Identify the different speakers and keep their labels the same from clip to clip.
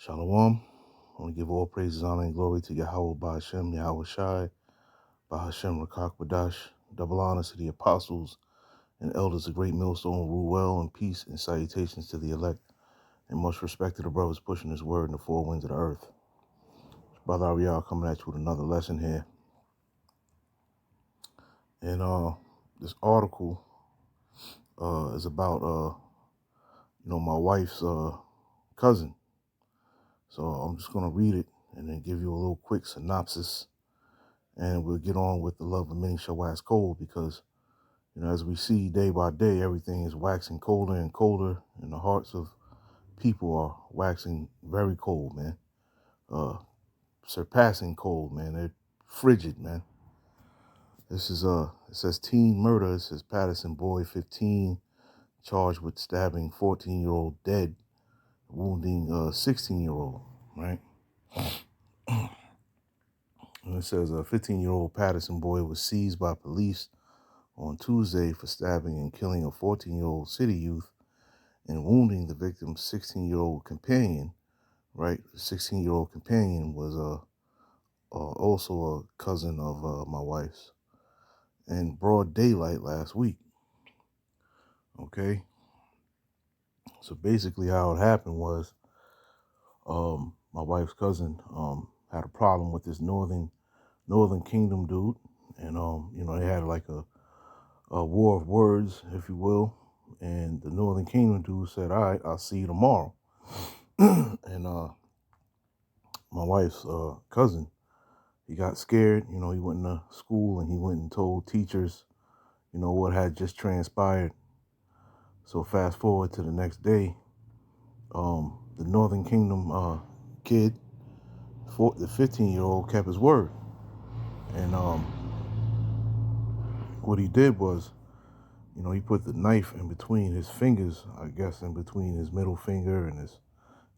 Speaker 1: Shalom. I want to give all praises, honor, and glory to Yahweh Ba'Hashem, Yahweh Shai, Ba'Hashem Rakak Badash. Double honors to the apostles and elders of Great Millstone, rule well, and peace and salutations to the elect, and much respect to the brothers pushing this word in the four winds of the earth. Brother Ariel coming at you with another lesson here. And this article is about my wife's cousin. So I'm just gonna read it and then give you a little quick synopsis, and we'll get on with the love of many shall wax cold, because as we see day by day, everything is waxing colder and colder, and the hearts of people are waxing very cold, man. Surpassing cold, man. They're frigid, man. This is it says teen murder. It says Patterson boy 15 charged with stabbing 14-year-old dead, wounding 16-year-old, right? And it says a 15-year-old Patterson boy was seized by police on Tuesday for stabbing and killing a 14-year-old city youth and wounding the victim's 16-year-old companion, right? The 16-year-old companion was also a cousin of my wife's, in broad daylight last week, okay? So basically how it happened was my wife's cousin had a problem with this Northern Kingdom dude, and they had like a war of words, if you will, and the Northern Kingdom dude said, all right, I'll see you tomorrow. And my wife's cousin, he got scared. He went into school and he went and told teachers, what had just transpired. So fast forward to the next day, the Northern Kingdom kid, the 15-year-old, kept his word. And what he did was, he put the knife in between his fingers, I guess, in between his middle finger and his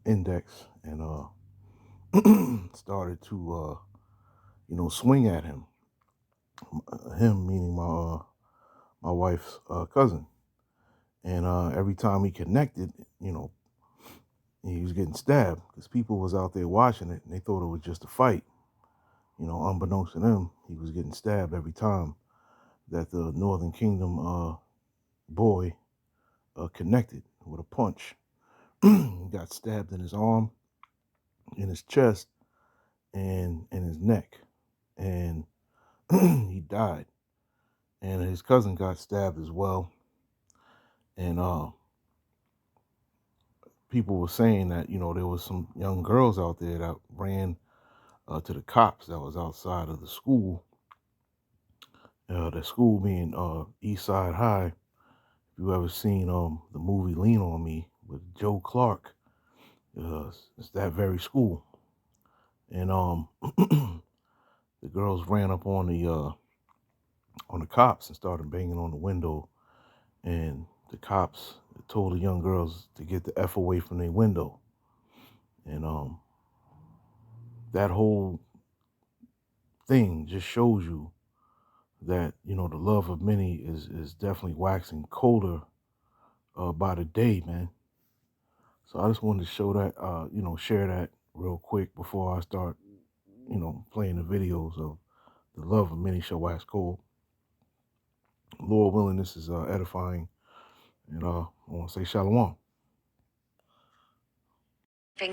Speaker 1: index, and started to, swing at him. Him meaning my wife's cousin. And every time he connected, he was getting stabbed, because people was out there watching it and they thought it was just a fight. Unbeknownst to them, he was getting stabbed every time that the Northern Kingdom boy connected with a punch. He got stabbed in his arm, in his chest, and in his neck, and he died. And his cousin got stabbed as well. And people were saying that, there was some young girls out there that ran to the cops that was outside of the school. The school being Eastside High. If you ever seen the movie Lean on Me with Joe Clark, it's that very school. And the girls ran up on the cops and started banging on the window, and the cops told the young girls to get the F away from their window. And that whole thing just shows you that, the love of many is definitely waxing colder by the day, man. So I just wanted to show that, share that real quick before I start, playing the videos of the love of many shall wax cold. Lord willing, this is edifying, and I want to say shalom.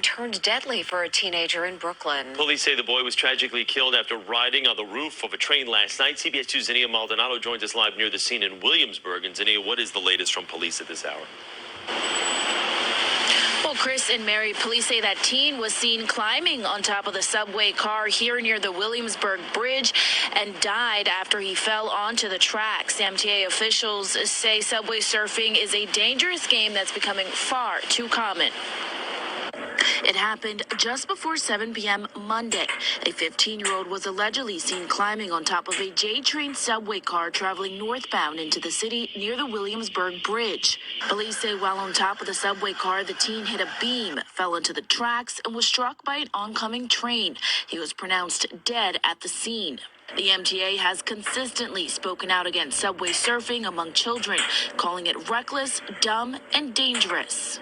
Speaker 2: Turned deadly for a teenager in Brooklyn. Police say the boy was tragically killed after riding on the roof of a train last night. CBS 2's Zania Maldonado joins us live near the scene in Williamsburg. And Zania, what is the latest from police at this hour? Well, Chris and Mary, police say that teen was seen climbing on top of the subway car here near the Williamsburg Bridge and died after he fell onto the tracks. MTA officials say subway surfing is a dangerous game that's becoming far too common. It happened just before 7 p.m. Monday. A 15-year-old was allegedly seen climbing on top of a J-train subway car traveling northbound into the city near the Williamsburg Bridge. Police say while on top of the subway car, the teen hit a beam, fell into the tracks, and was struck by an oncoming train. He was pronounced dead at the scene. The MTA has consistently spoken out against subway surfing among children, calling it reckless, dumb, and dangerous.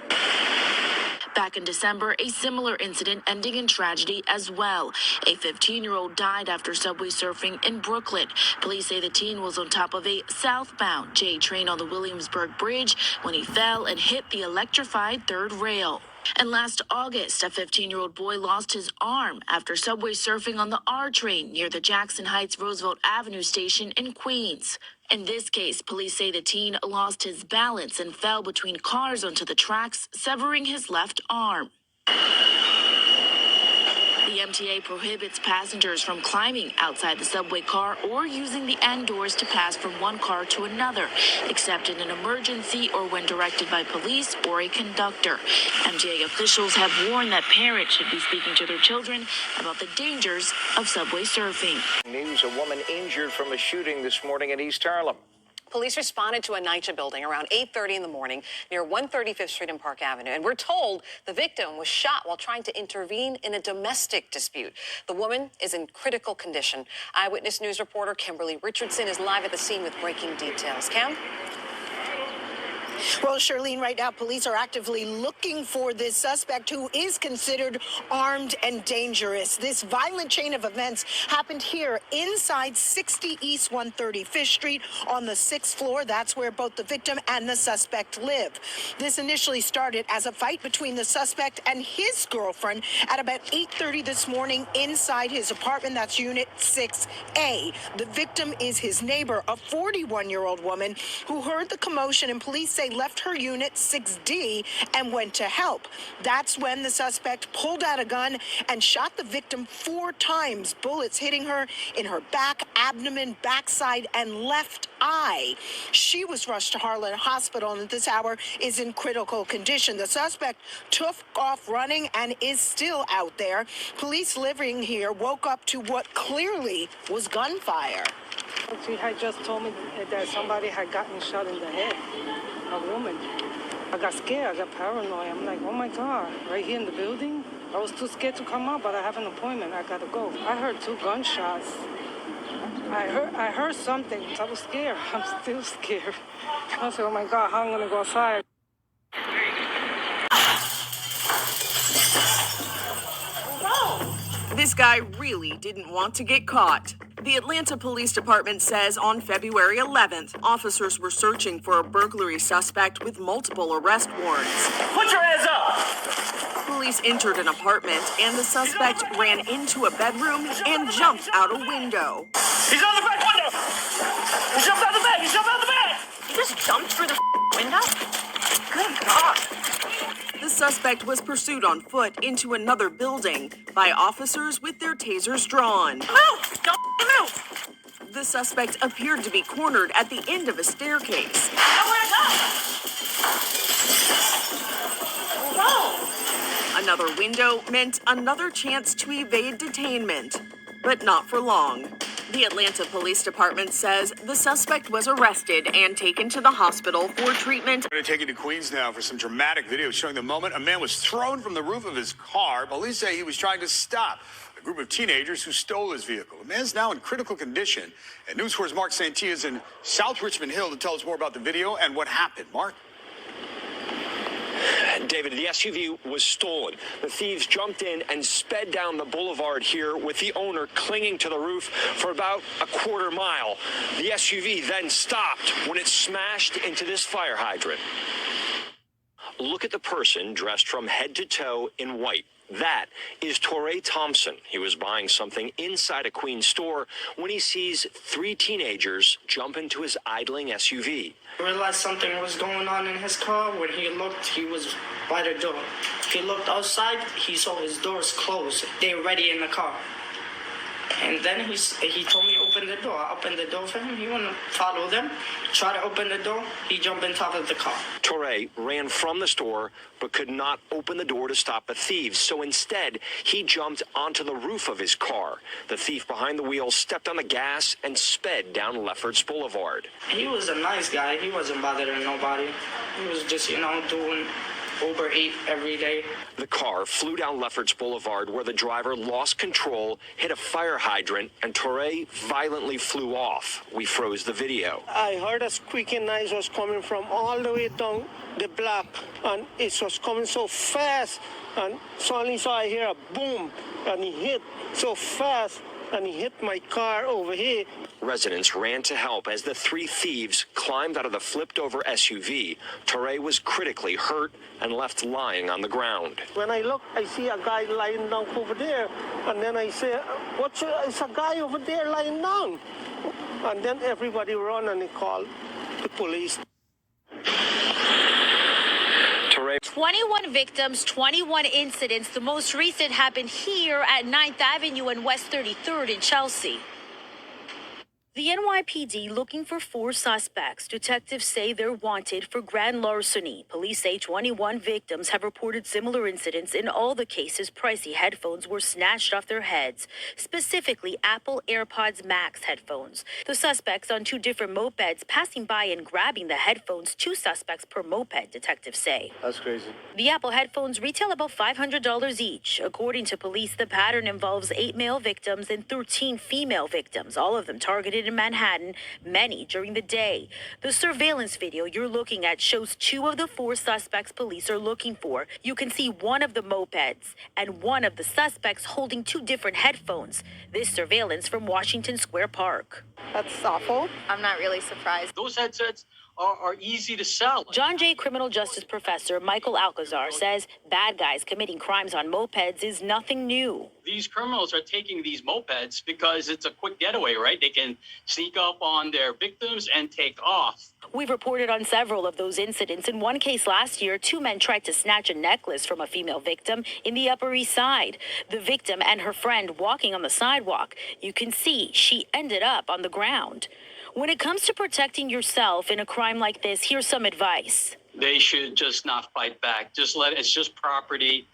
Speaker 2: Back in December, a similar incident ending in tragedy as well. A 15-year-old died after subway surfing in Brooklyn. Police say the teen was on top of a southbound J train on the Williamsburg Bridge when he fell and hit the electrified third rail. And last August, a 15-year-old boy lost his arm after subway surfing on the R train near the Jackson Heights Roosevelt Avenue station in Queens. In this case, police say the teen lost his balance and fell between cars onto the tracks, severing his left arm. The MTA prohibits passengers from climbing outside the subway car or using the end doors to pass from one car to another, except in an emergency or when directed by police or a conductor. MTA officials have warned that parents should be speaking to their children about the dangers of subway surfing.
Speaker 3: News: a woman injured from a shooting this morning in East Harlem.
Speaker 4: Police responded to a NYCHA building around 8:30 in the morning near 135th Street and Park Avenue. And we're told the victim was shot while trying to intervene in a domestic dispute. The woman is in critical condition. Eyewitness News reporter Kimberly Richardson is live at the scene with breaking details. Kim?
Speaker 5: Well, Charlene, right now, police are actively looking for this suspect who is considered armed and dangerous. This violent chain of events happened here inside 60 East 135th Street on the 6th floor. That's where both the victim and the suspect live. This initially started as a fight between the suspect and his girlfriend at about 8:30 this morning inside his apartment. That's Unit 6A. The victim is his neighbor, a 41-year-old woman who heard the commotion, and police say left her unit 6D and went to help. That's when the suspect pulled out a gun and shot the victim 4 times, bullets hitting her in her back, abdomen, backside, and left eye. She was rushed to Harlan Hospital and at this hour is in critical condition. The suspect took off running and is still out there. Police living here woke up to what clearly was gunfire.
Speaker 6: She had just told me that somebody had gotten shot in the head, a woman. I got scared, I got paranoid. I'm like, oh my God, right here in the building? I was too scared to come out, but I have an appointment, I gotta go. I heard 2 gunshots. I heard something, I was scared, I'm still scared. I said, oh my God, how am I gonna go outside?
Speaker 7: This guy really didn't want to get caught. The Atlanta Police Department says on February 11th, officers were searching for a burglary suspect with multiple arrest warrants.
Speaker 8: Put your hands up!
Speaker 7: Police entered an apartment and the suspect ran into a bedroom and jumped out a window.
Speaker 8: He's on the back window! He jumped out the back! He jumped out the back!
Speaker 7: He just jumped through the window? Good God. The suspect was pursued on foot into another building by officers with their tasers drawn.
Speaker 8: Move! Don't move!
Speaker 7: The suspect appeared to be cornered at the end of a staircase.
Speaker 8: Nowhere to go! Whoa!
Speaker 7: Another window meant another chance to evade detainment, but not for long. The Atlanta Police Department says the suspect was arrested and taken to the hospital for treatment.
Speaker 9: We're going to take you to Queens now for some dramatic video showing the moment a man was thrown from the roof of his car. Police say he was trying to stop a group of teenagers who stole his vehicle. The man's now in critical condition. And News 4's Mark Santia is in South Richmond Hill to tell us more about the video and what happened. Mark?
Speaker 10: David, the SUV was stolen. The thieves jumped in and sped down the boulevard here with the owner clinging to the roof for about a quarter mile. The SUV then stopped when it smashed into this fire hydrant. Look at the person dressed from head to toe in white. That is Torrey Thompson. He was buying something inside a Queens store when he sees 3 teenagers jump into his idling SUV.
Speaker 11: I realized something was going on in his car. When he looked, he was by the door. He looked outside, he saw his doors closed. They were ready in the car. And then he told me open the door. I opened the door for him. He wouldn't follow them. Try to open the door. He jumped on top of the car.
Speaker 10: Torrey ran from the store but could not open the door to stop the thieves. So instead, he jumped onto the roof of his car. The thief behind the wheel stepped on the gas and sped down Lefferts Boulevard.
Speaker 11: He was a nice guy. He wasn't bothering nobody. He was just, doing overeat every day.
Speaker 10: The car flew down Lefferts Boulevard where the driver lost control, hit a fire hydrant, and Torre violently flew off. We froze the video.
Speaker 6: I heard a squeaking noise was coming from all the way down the block, and it was coming so fast, and suddenly so I hear a boom, and he hit so fast, and he hit my car over here.
Speaker 10: Residents ran to help as the three thieves climbed out of the flipped-over SUV. Torre was critically hurt and left lying on the ground.
Speaker 6: When I look, I see a guy lying down over there, and then I say, it's a guy over there lying down. And then everybody run and they call the police.
Speaker 2: 21 victims, 21 incidents. The most recent happened here at 9th Avenue and West 33rd in Chelsea. The NYPD looking for 4 suspects. Detectives say they're wanted for grand larceny. Police say 21 victims have reported similar incidents. In all the cases, pricey headphones were snatched off their heads, specifically Apple AirPods Max headphones. The suspects on 2 different mopeds passing by and grabbing the headphones, 2 suspects per moped, detectives say.
Speaker 6: That's crazy.
Speaker 2: The Apple headphones retail about $500 each. According to police, the pattern involves 8 male victims and 13 female victims, all of them targeted in Manhattan, many during the day. The surveillance video you're looking at shows 2 of the 4 suspects police are looking for. You can see one of the mopeds and one of the suspects holding 2 different headphones. This surveillance from Washington Square Park.
Speaker 5: That's awful.
Speaker 12: I'm not really surprised.
Speaker 8: Those headsets are easy to sell.
Speaker 2: John Jay criminal justice professor Michael Alcazar says bad guys committing crimes on mopeds is nothing new.
Speaker 8: These criminals are taking these mopeds because it's a quick getaway, right? They can sneak up on their victims and take off.
Speaker 2: We've reported on several of those incidents. In one case last year, 2 men tried to snatch a necklace from a female victim in the Upper East Side. The victim and her friend walking on the sidewalk. You can see she ended up on the ground. When it comes to protecting yourself in a crime like this, here's some advice.
Speaker 8: They should just not fight back. It's just property.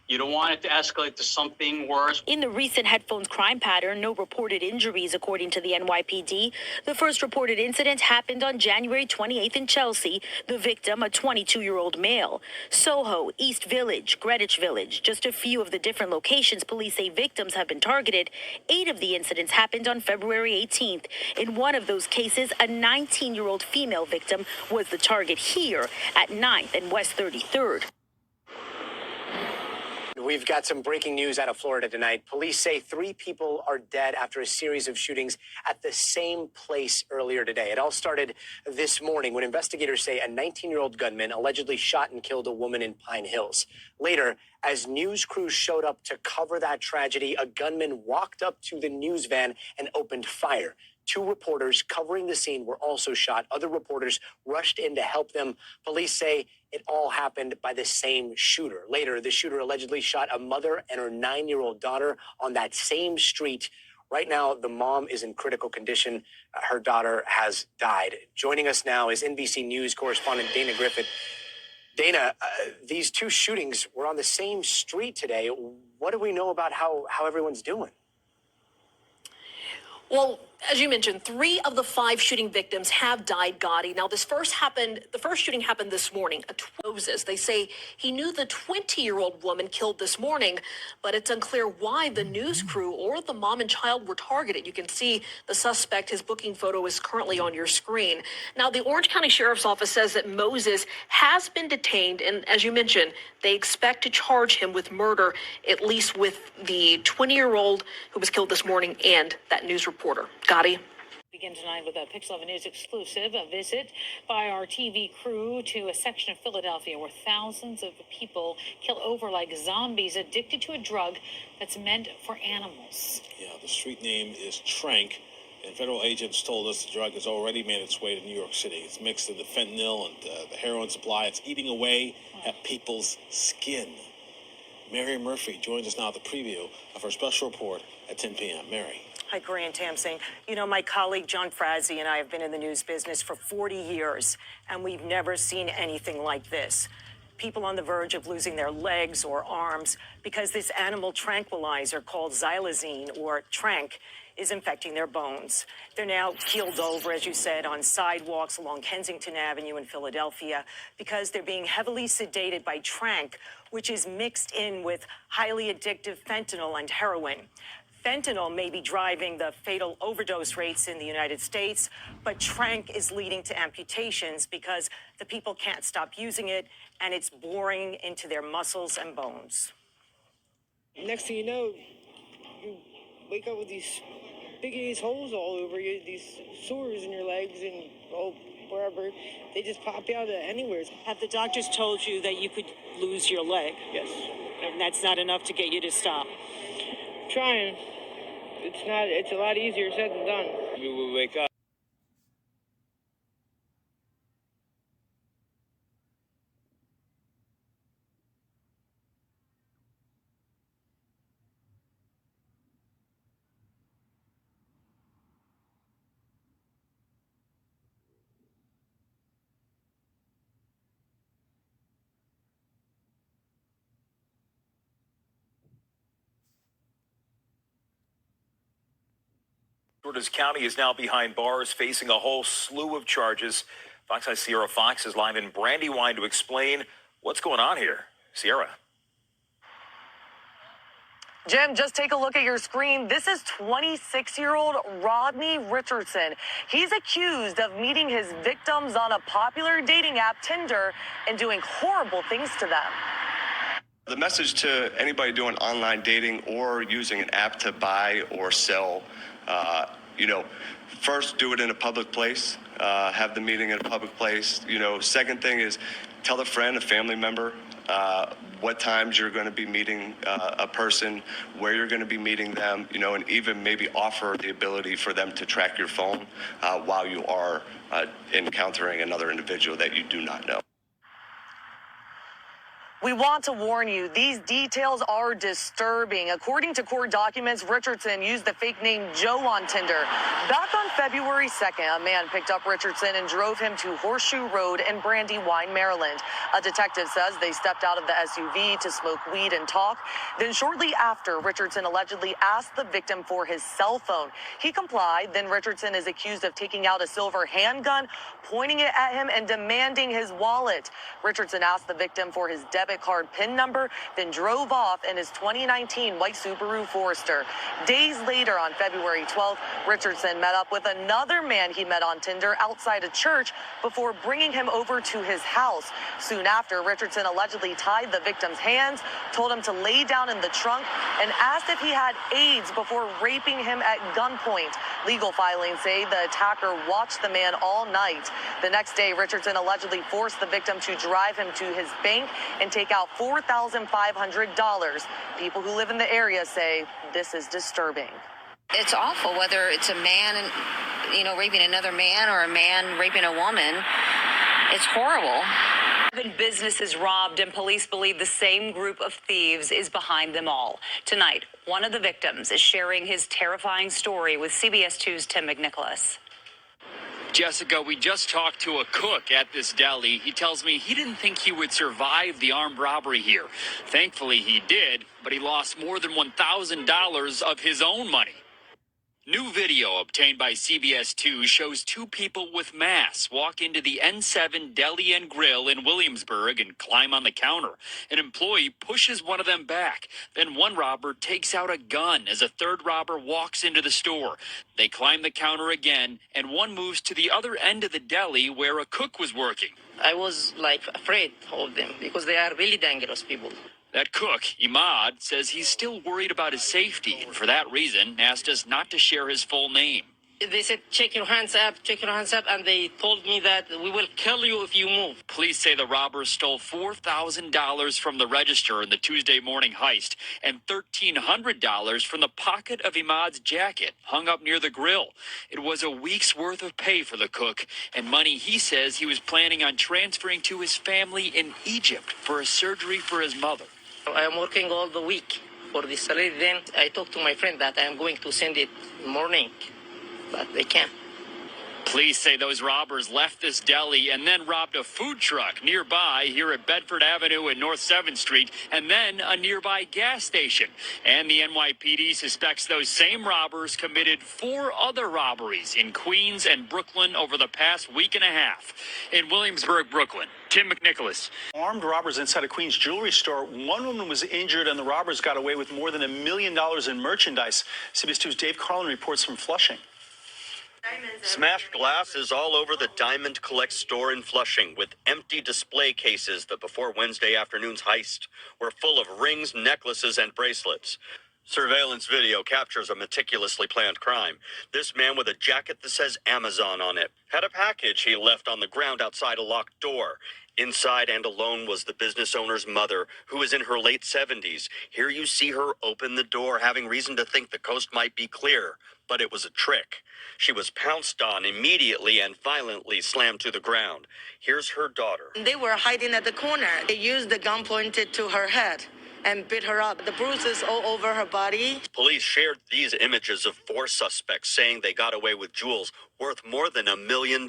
Speaker 8: You don't want it to escalate to something worse.
Speaker 2: In the recent headphones crime pattern, no reported injuries, according to the NYPD. The first reported incident happened on January 28th in Chelsea. The victim, a 22-year-old male. Soho, East Village, Greenwich Village, just a few of the different locations police say victims have been targeted. 8 of the incidents happened on February 18th. In one of those cases, a 19-year-old female victim was the target here at 9th and West 33rd.
Speaker 13: We've got some breaking news out of Florida tonight. Police say 3 people are dead after a series of shootings at the same place earlier today. It all started this morning when investigators say a 19-year-old gunman allegedly shot and killed a woman in Pine Hills. Later, as news crews showed up to cover that tragedy, a gunman walked up to the news van and opened fire. 2 reporters covering the scene were also shot. Other reporters rushed in to help them. Police say it all happened by the same shooter. Later, the shooter allegedly shot a mother and her 9-year-old daughter on that same street. Right now, the mom is in critical condition. Her daughter has died. Joining us now is NBC News correspondent Dana Griffith. Dana, these 2 shootings were on the same street today. What do we know about how everyone's doing?
Speaker 14: Well, as you mentioned, 3 of the 5 shooting victims have died, Gotti. Now, the first shooting happened this morning at Moses. They say he knew the 20-year-old woman killed this morning, but it's unclear why the news crew or the mom and child were targeted. You can see the suspect, his booking photo is currently on your screen. Now, the Orange County Sheriff's Office says that Moses has been detained, and as you mentioned, they expect to charge him with murder, at least with the 20-year-old who was killed this morning and that news reporter. Gotti.
Speaker 15: Begin tonight with a Pix 11 News exclusive, a visit by our TV crew to a section of Philadelphia where thousands of people kill over like zombies addicted to a drug that's meant for animals.
Speaker 16: Yeah, the street name is Trank, and federal agents told us the drug has already made its way to New York City. It's mixed in the fentanyl and the heroin supply. It's eating away at people's skin. Mary Murphy joins us now with a preview of her special report at 10 p.m. Mary.
Speaker 17: Hi, Corinne Tam Singh. You know, my colleague John Frazzi and I have been in the news business for 40 years, and we've never seen anything like this. People on the verge of losing their legs or arms because this animal tranquilizer called xylazine, or Trank, is infecting their bones. They're now keeled over, as you said, on sidewalks along Kensington Avenue in Philadelphia because they're being heavily sedated by Tranq, which is mixed in with highly addictive fentanyl and heroin. Fentanyl may be driving the fatal overdose rates in the United States, but Tranq is leading to amputations because the people can't stop using it, and it's boring into their muscles and bones.
Speaker 6: Next thing you know, you wake up with these big-ass holes all over you, these sores in your legs and wherever. They just pop out of anywhere.
Speaker 17: Have the doctors told you that you could lose your leg?
Speaker 6: Yes.
Speaker 17: And that's not enough to get you to stop?
Speaker 6: Trying. It's a lot easier said than done.
Speaker 10: We will wake up.
Speaker 12: Cortez County is now behind bars, facing a whole slew of charges. Fox Eyes Sierra Fox is live in Brandywine to explain what's going on here. Sierra.
Speaker 18: Jim, just take a look at your screen. This is 26-year-old Rodney Richardson. He's accused of meeting his victims on a popular dating app, Tinder, and doing horrible things to them.
Speaker 19: The message to anybody doing online dating or using an app to buy or sell, first do it in a public place, have the meeting in a public place. Second thing is tell a friend, a family member, what times you're going to be meeting a person, where you're going to be meeting them, and even maybe offer the ability for them to track your phone while you are encountering another individual that you do not know.
Speaker 18: We want to warn you, these details are disturbing. According to court documents, Richardson used the fake name Joe on Tinder. Back on February 2nd, a man picked up Richardson and drove him to Horseshoe Road in Brandywine, Maryland. A detective says they stepped out of the SUV to smoke weed and talk. Then shortly after, Richardson allegedly asked the victim for his cell phone. He complied. Then Richardson is accused of taking out a silver handgun, pointing it at him, and demanding his wallet. Richardson asked the victim for his debit card PIN number, then drove off in his 2019 white Subaru Forester. Days later, on February 12th, Richardson met up with another man he met on Tinder outside a church before bringing him over to his house. Soon after, Richardson allegedly tied the victim's hands, told him to lay down in the trunk, and asked if he had AIDS before raping him at gunpoint. Legal filings say the attacker watched the man all night. The next day, Richardson allegedly forced the victim to drive him to his bank and take out $4,500. People who live in the area say this is disturbing.
Speaker 20: It's awful, whether it's a man, raping another man or a man raping a woman. It's horrible.
Speaker 21: 7 businesses robbed, and police believe the same group of thieves is behind them all. Tonight, one of the victims is sharing his terrifying story with CBS 2's Tim McNicholas.
Speaker 22: Jessica, we just talked to a cook at this deli. He tells me he didn't think he would survive the armed robbery here. Thankfully, he did, but he lost more than $1,000 of his own money. New video obtained by CBS 2 shows 2 people with masks walk into the N7 Deli and Grill in Williamsburg and climb on the counter. An employee pushes one of them back. Then one robber takes out a gun as a third robber walks into the store. They climb the counter again, and one moves to the other end of the deli where a cook was working.
Speaker 11: I was afraid of them because they are really dangerous people.
Speaker 22: That cook, Imad, says he's still worried about his safety, and for that reason asked us not to share his full name.
Speaker 11: They said, check your hands up, and they told me that we will kill you if you move.
Speaker 22: Police say the robbers stole $4,000 from the register in the Tuesday morning heist and $1,300 from the pocket of Imad's jacket hung up near the grill. It was a week's worth of pay for the cook and money he says he was planning on transferring to his family in Egypt for a surgery for his mother.
Speaker 11: I am working all the week for this salary. Then I talked to my friend that I am going to send it morning, but they can't.
Speaker 22: Police say those robbers left this deli and then robbed a food truck nearby here at Bedford Avenue and North 7th Street, and then a nearby gas station. And the NYPD suspects those same robbers committed 4 other robberies in Queens and Brooklyn over the past week and a half. In Williamsburg, Brooklyn, Tim McNicholas.
Speaker 1: Armed robbers inside a Queens jewelry store. One woman was injured and the robbers got away with more than $1 million in merchandise. CBS 2's Dave Carlin reports from Flushing.
Speaker 3: Smashed glass is all over the Diamond Collect store in Flushing, with empty display cases that before Wednesday afternoon's heist were full of rings, necklaces, and bracelets. Surveillance video captures a meticulously planned crime. This man with a jacket that says Amazon on it had a package he left on the ground outside a locked door. Inside and alone was the business owner's mother, who is in her late 70s. Here you see her open the door, having reason to think the coast might be clear, but it was a trick. She was pounced on immediately and violently slammed to the ground. Here's her daughter.
Speaker 23: They were hiding at the corner. They used the gun pointed to her head and beat her up. The bruises all over her body.
Speaker 3: Police shared these images of 4 suspects saying they got away with jewels worth more than $1 million.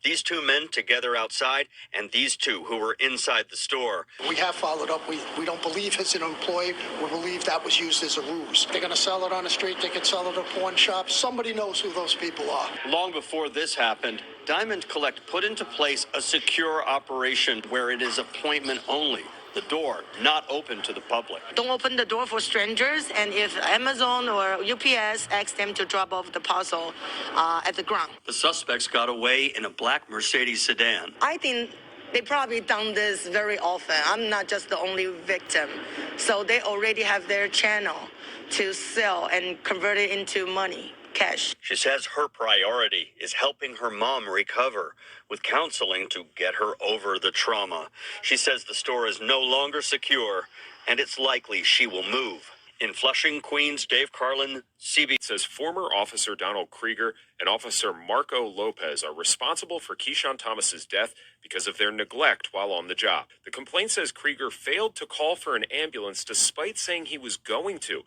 Speaker 3: These 2 men together outside, and these 2 who were inside the store.
Speaker 24: We have followed up. We don't believe it's an employee. We believe that was used as a ruse. They're going to sell it on the street. They could sell it at pawn shops. Somebody knows who those people are.
Speaker 3: Long before this happened, Diamond Collect put into place a secure operation where it is appointment only. The door not open to the public.
Speaker 23: Don't open the door for strangers, and if Amazon or UPS asks them to drop off the parcel at the ground.
Speaker 3: The suspects got away in a black Mercedes sedan.
Speaker 23: I think they probably done this very often. I'm not just the only victim. So they already have their channel to sell and convert it into money, cash.
Speaker 3: She says her priority is helping her mom recover with counseling to get her over the trauma. She says the store is no longer secure and it's likely she will move. In Flushing, Queens, Dave Carlin, CBS.
Speaker 25: Says former Officer Donald Krieger and Officer Marco Lopez are responsible for Keyshawn Thomas's death because of their neglect while on the job. The complaint says Krieger failed to call for an ambulance despite saying he was going to,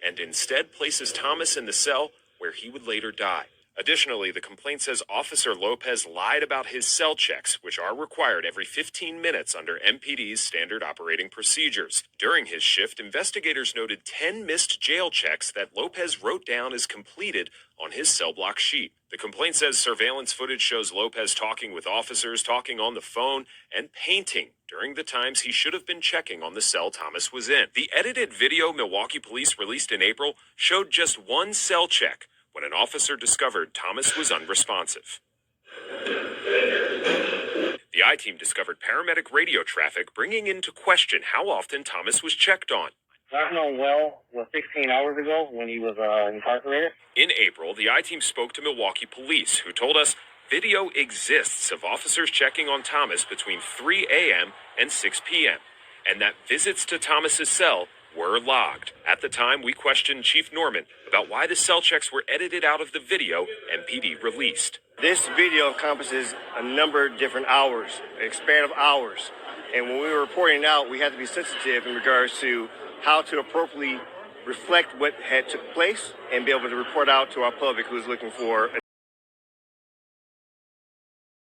Speaker 25: and instead places Thomas in the cell where he would later die. Additionally, the complaint says Officer Lopez lied about his cell checks, which are required every 15 minutes under MPD's standard operating procedures. During his shift, investigators noted 10 missed jail checks that Lopez wrote down as completed on his cell block sheet. The complaint says surveillance footage shows Lopez talking with officers, talking on the phone, and painting during the times he should have been checking on the cell Thomas was in. The edited video Milwaukee police released in April showed just one cell check when an officer discovered Thomas was unresponsive. The I-Team discovered paramedic radio traffic, bringing into question how often Thomas was checked on.
Speaker 26: I've known Will was 16 hours ago when he was incarcerated.
Speaker 25: In April, the I-Team spoke to Milwaukee police, who told us video exists of officers checking on Thomas between 3 a.m. and 6 p.m., and that visits to Thomas's cell were logged. At the time, we questioned Chief Norman about why the cell checks were edited out of the video MPD released.
Speaker 26: This video encompasses a number of different hours, an span of hours. And when we were reporting out, we had to be sensitive in regards to how to appropriately reflect what had took place and be able to report out to our public who's looking for